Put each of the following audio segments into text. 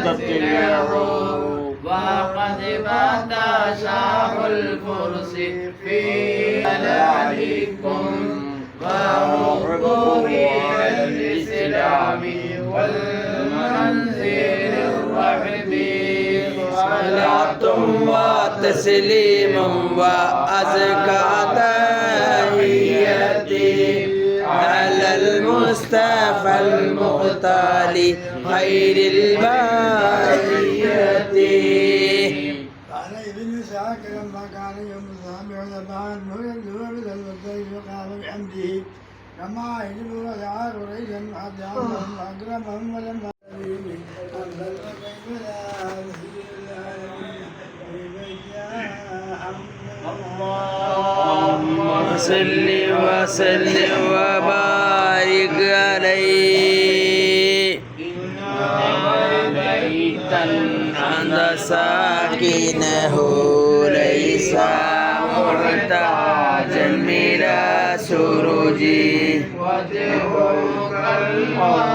تطلع وقد بات شاه الفرس في هلالكم وردوا إلى الإسلام والمنزل الرحب صلاة وتسليم وأزكى تحياتي على المصطفى المختار خير البرية. قال ابن إسحاق لما كان يوم السابع ذبحان ويبدو بدل والطيب قال بحمده كما يجب رجع قريشا حتى عمهم أكرمهم ولما اللهم صل وسلم وبارك عليه. بيتا عند ساكنه ليس محتاجا إلى سروجه وجهك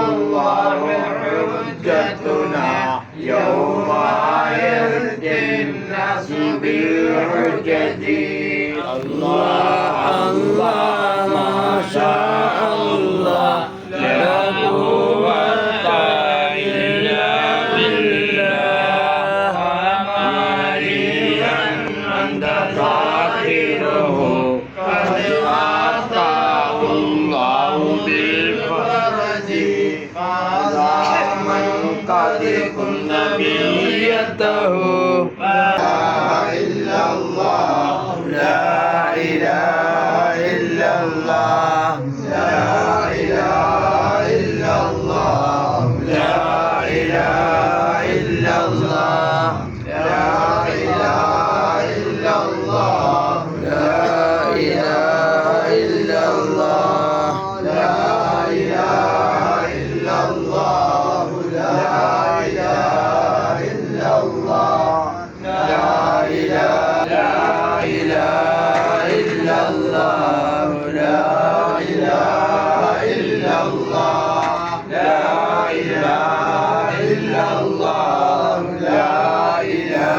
الله حجتنا يوم يرجي الناس بالحجج. الله الله ما شاء الله لا قوة إلا بالله أماليا أنت قادره قد أعطاه الله بالفرج. هذا من قد كن نبيته لا إلا الله لا إله إلا الله لا إله إلا الله لا إله إلا الله لا إله إلا الله لا إله إلا الله لا إله إلا الله لا إله إلا الله لا إله إلا الله لا إله إلا الله لا إله إلا الله لا إله.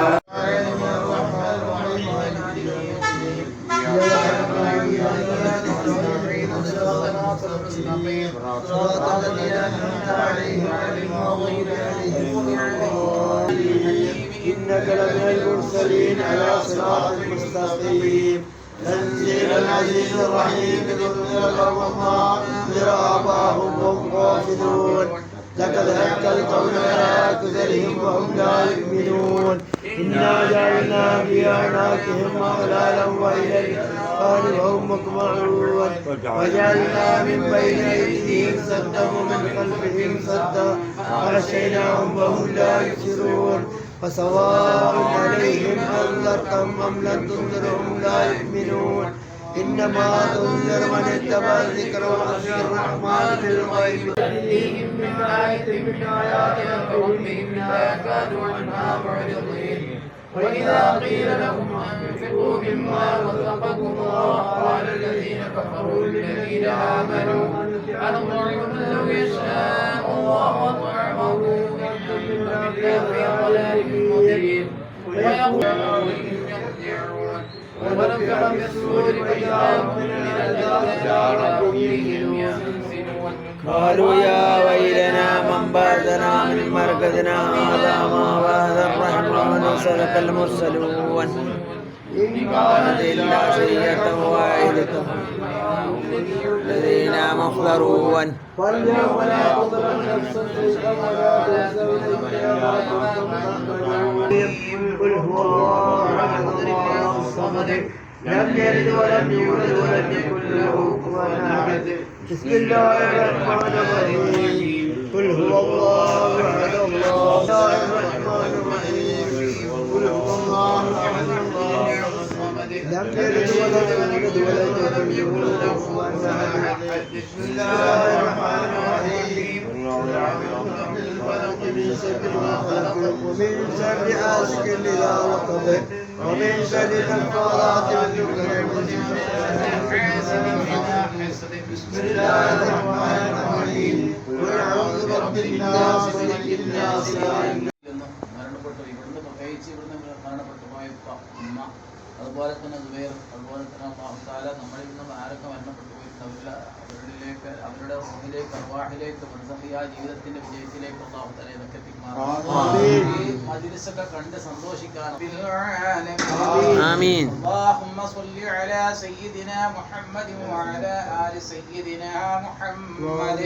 إنك لمن المرسلين على صراط مستقيم. تنزيل العزيز الرحيم تنزل الرحمن لآباهم هم غافلون. لقد حق القول على أكثرهم وهم لا يؤمنون. إنا جعلنا في أعناقهم أغلالا وإلى الأذقان وهم مقمحون. وجعلنا من بين أيديهم سدا ومن خلفهم سدا وغشيناهم وهم لا يبصرون. فسواء عليهم أنذرتهم أم لم تنذرهم لا يؤمنون. إنما تنذر من اتبع الذكر وخشي الرحمن بالغيب. تأتيهم من آية من آياتنا فهم لا يكادوا عنها معرضين. وإذا قيل لهم أنفقوا مما رزقكم الله قال الذين كفروا للذين آمنوا أنطعم من لو يشاء الله أطعمه إن في ضلال مبين. ويقولون يرجعون ونفخ في الصور فإذا هم من الأجداث ربهم ينسلون. قالوا يا ويلنا من بعثنا من مرقدنا هذا ما وعد الرحمن وصدق المرسلون. إن كانت إلا سيئة واحدة الذين محضرون. فاليوم لا تظلم نفس شيئا ولا تجزون إلا ما كنتم تعملون. قل هو الله أحد الله الصمد لم يلد ولم يولد ولم يكن له كفوا أحد. بسم الله الرحمن الرحيم. قل هو الله أحد الله الرحمن الرحيم. قل هو الله أحد الله الصمد لم يلد ولم يولد ولم يكن له كفوا أحد. بسم الله الرحمن الرحيم. من شر ما خلق ومن شر حاسد إذا وقب ومن شر النفاثات في العقد بسم الله الرحمن الرحيم قل أعوذ برب الناس ملك الناس മരണപ്പെട്ടു. ഇവിടുന്ന് പ്രത്യേകിച്ച് ഇവിടുന്ന് മരണപ്പെട്ടു പോയ ഉമ്മ, അതുപോലെ തന്നെ സുബൈർ, അതുപോലെ തന്നെ അള്ളാഹുത്താല നമ്മളിൽ നിന്നും ആരൊക്കെ മരണപ്പെട്ടു പോയിട്ടുണ്ട് അവരിലേക്ക്, അവരുടെ റൂഹിലേക്ക്, അർവാഹിലേക്ക്, ബർസഖിയായ ജീവിതത്തിന്റെ വിജയത്തിലേക്ക് അള്ളാഹുത്താല ഇതൊക്കെ മജ്‌ലിസൊക്കെ കണ്ട് സന്തോഷിക്കാൻ. ആമീൻ. اللهم صل على سيدنا محمد وعلى آل سيدنا محمد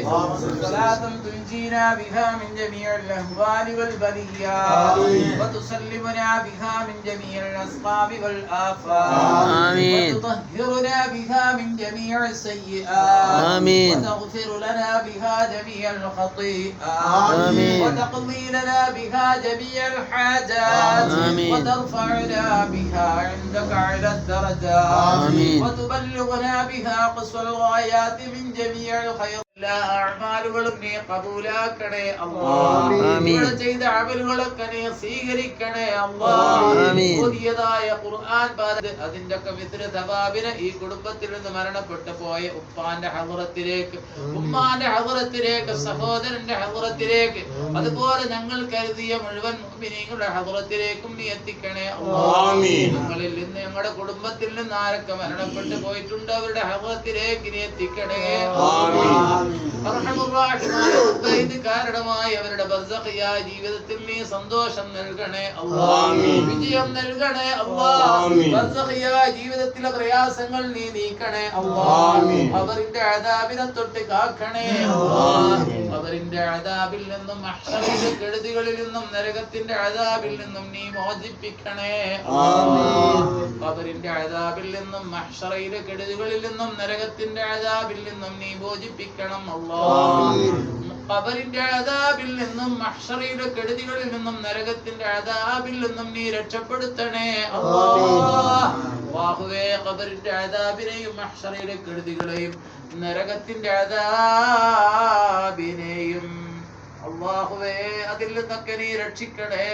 صلاة تنجينا بها من جميع الأهوال والبليات وتسلمنا بها من جميع الأسقام والآفات وتطهرنا بها من جميع السيئات وتغفر لنا بها جميع الخطيئات وتقضي لنا بها جميع الحاجات وترفعنا بها عندك على الدرجات وتبلغنا بها قصوى الغايات من جميع الخير. എല്ലാ അഅ്മാലുകളും നീ ഖബൂലാക്കണേ അല്ലാഹ്. ചെയ്ത അമലുകളൊക്കെ നീ സ്വീകരിക്കണേ അല്ലാഹ്. പുതിയതായ ഖുർആൻ അതിന്റെ ഒക്കെ വിതര തവാബിനെ ഈ കുടുംബത്തിൽ നിന്ന് മരണപ്പെട്ടു പോയ ഉപ്പാന്റെ ഹദ്റത്തിലേക്ക്, ഉമ്മാന്റെ ഹദ്റത്തിലേക്ക്, സഹോദരന്റെ ഹദ്റത്തിലേക്ക്, അതുപോലെ ഞങ്ങൾ കരുതിയ മുഴുവൻ മുഅ്മിനീങ്ങളുടെ ഹദ്റത്തിലേക്കും നീ എത്തിക്കണേ അല്ലാഹ്. ഞങ്ങളിൽ നിന്ന്, ഞങ്ങളുടെ കുടുംബത്തിൽ നിന്ന് ആരൊക്കെ മരണപ്പെട്ടു പോയിട്ടുണ്ട് അവരുടെ ഹദ്റത്തിലേക്ക് നീ എത്തിക്കണേ അല്ലാഹ്. കാരണമായി അവരുടെ ബർസഖിയായ ജീവിതത്തിൽ നീ സന്തോഷം നൽകണേ അല്ലാഹ്, വിജയം നൽകണേ അല്ലാഹ്. ബർസഖിയായ ജീവിതത്തിലെ പ്രയാസങ്ങൾ നീ നീക്കണേ അല്ലാഹ്. അവരുടെ അദാബിനെ തൊട്ട് കാക്കണേ അല്ലാഹ്. അവരുടെ അദാബിൽ നിന്നും മഹ്ശറിലെ കെടുതികളിൽ നിന്നും നരകത്തിന്റെ അദാബിൽ നിന്നും നീ മോചിപ്പിക്കണേ അല്ലാഹ്. അവരുടെ അദാബിൽ നിന്നും മഹ്ശറിലെ കെടുതികളിൽ നിന്നും നരകത്തിന്റെ അദാബിൽ നിന്നും നീ മോചിപ്പിക്കണം അല്ലാഹ്. ഖബറിന്റെ അദാബിൽ നിന്നും മഹ്ശറിലെ കെടുതികളിൽ നിന്നും നരകത്തിന്റെ അദാബിൽ നിന്നും നീ രക്ഷപ്പെടുത്തണേ അല്ലാഹ്. അല്ലാഹുവേ, ഖബറിന്റെ അദാബിനെയും മഹ്ശറിലെ കെടുതികളെയും നരകത്തിന്റെ അദാബിനെയും അല്ലാഹുവേ അതിൽ നിന്നൊക്കെ നീ രക്ഷിക്കണേ.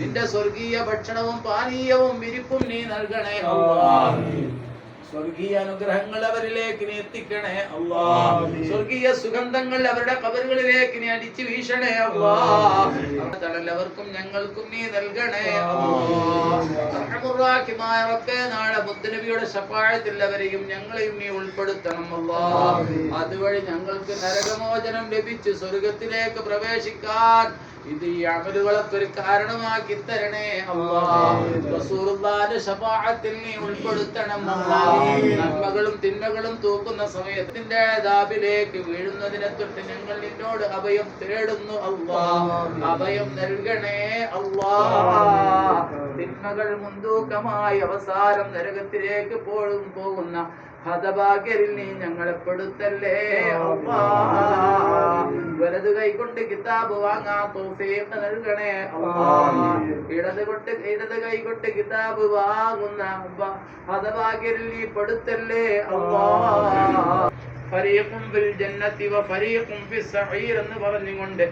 നിന്റെ സ്വർഗീയ ഭക്ഷണവും പാനീയവും വിരിപ്പും നീ നൽകണേ അല്ലാഹ്. സ്വർഗീയ അനുഗ്രഹങ്ങൾ അവരിലേക്ക് നീ എത്തിക്കണേ അല്ലാഹ്. സ്വർഗീയ സുഗന്ധങ്ങൾ അവരുടെ ഖബറുകളിലേക്ക് നീ അടിച്ചു വീശണേ അല്ലാഹ്. തണലവർക്കും ഞങ്ങൾക്കും നീ നൽകണേ അല്ലാഹ്. റഹ്മാനുർ റബ്ബേ, നാളെ മുത്തുനബിയുടെ ശഫാഅത്തിൽ അവരെയും ഞങ്ങളെയും നീ ഉൾപ്പെടുത്തണം അല്ലാഹ്. അതുവഴി ഞങ്ങൾക്ക് നരകമോചനം ലഭിച്ച് സ്വർഗത്തിലേക്ക് പ്രവേശിക്കാൻ ഇത് ഈ അമലുകളൊക്കെ ഒരു കാരണമാക്കി തരണേ അല്ലാഹ്. റസൂലുള്ളാഹിന്റെ ശഫാഅത്തിൽ നീ ഉൾപ്പെടുത്തണം അല്ലാഹ്. നന്മകളും തിന്മകളും തൂക്കുന്ന സമയത്തിന്റെ അദാബിലേക്ക് വീഴുന്നതിനെ തൊട്ട് ഞങ്ങൾ നിന്നോട് അഭയം തേടുന്നു അല്ലാഹ്. അഭയം നൽകണേ അല്ലാഹ്. തിന്മകൾ മുൻതൂക്കമായി അവസാനം നരകത്തിലേക്ക് പോകുന്ന ഹതഭാഗ്യരിൽ നീ ഞങ്ങളെ പെടുത്തല്ലേ അല്ലാഹ്. വലത് കൈകൊണ്ട് കിതാബ് വാങ്ങാൻ തൗഫീഖ് നൽകണേ അല്ലാഹ്. ഇടത് കൈകൊണ്ട് കിതാബ് വാങ്ങുന്ന ഹതഭാഗ്യരിൽ നീ പെടുത്തല്ലേ അല്ലാഹ്. ഫരീഖും ഫിൽ ജന്നത്തി വ ഫരീഖും ഫിസ് സഈർ എന്ന് പറഞ്ഞുകൊണ്ട്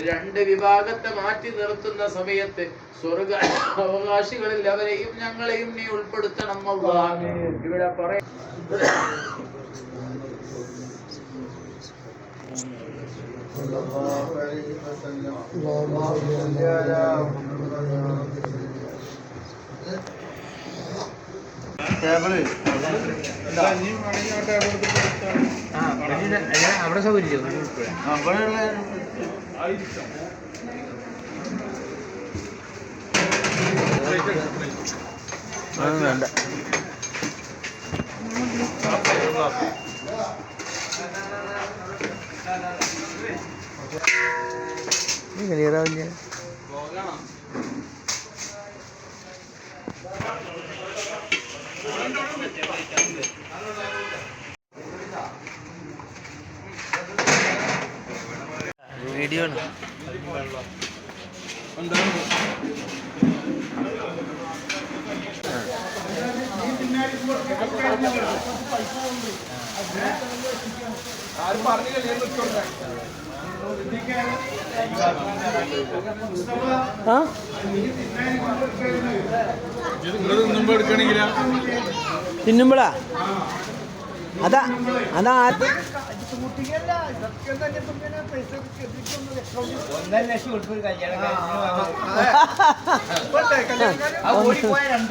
രണ്ട് വിഭാഗത്തെ മാറ്റി നിർത്തുന്ന സമയത്ത് സ്വർഗ്ഗ അവകാശികളിൽ അവരെയും ഞങ്ങളെയും നീ ഉൾപ്പെടുത്തണം അല്ലാഹ്. ഇവിടെ പറയ അവിടെ സൗകര്യം വേണ്ട. ക്ലിയർ ആവില്ല. വീഡിയോ ആണ്. ആരും പറഞ്ഞില്ല. ആ തിന്നുമ്പോഴാ അതാ അതാ കല്യാണം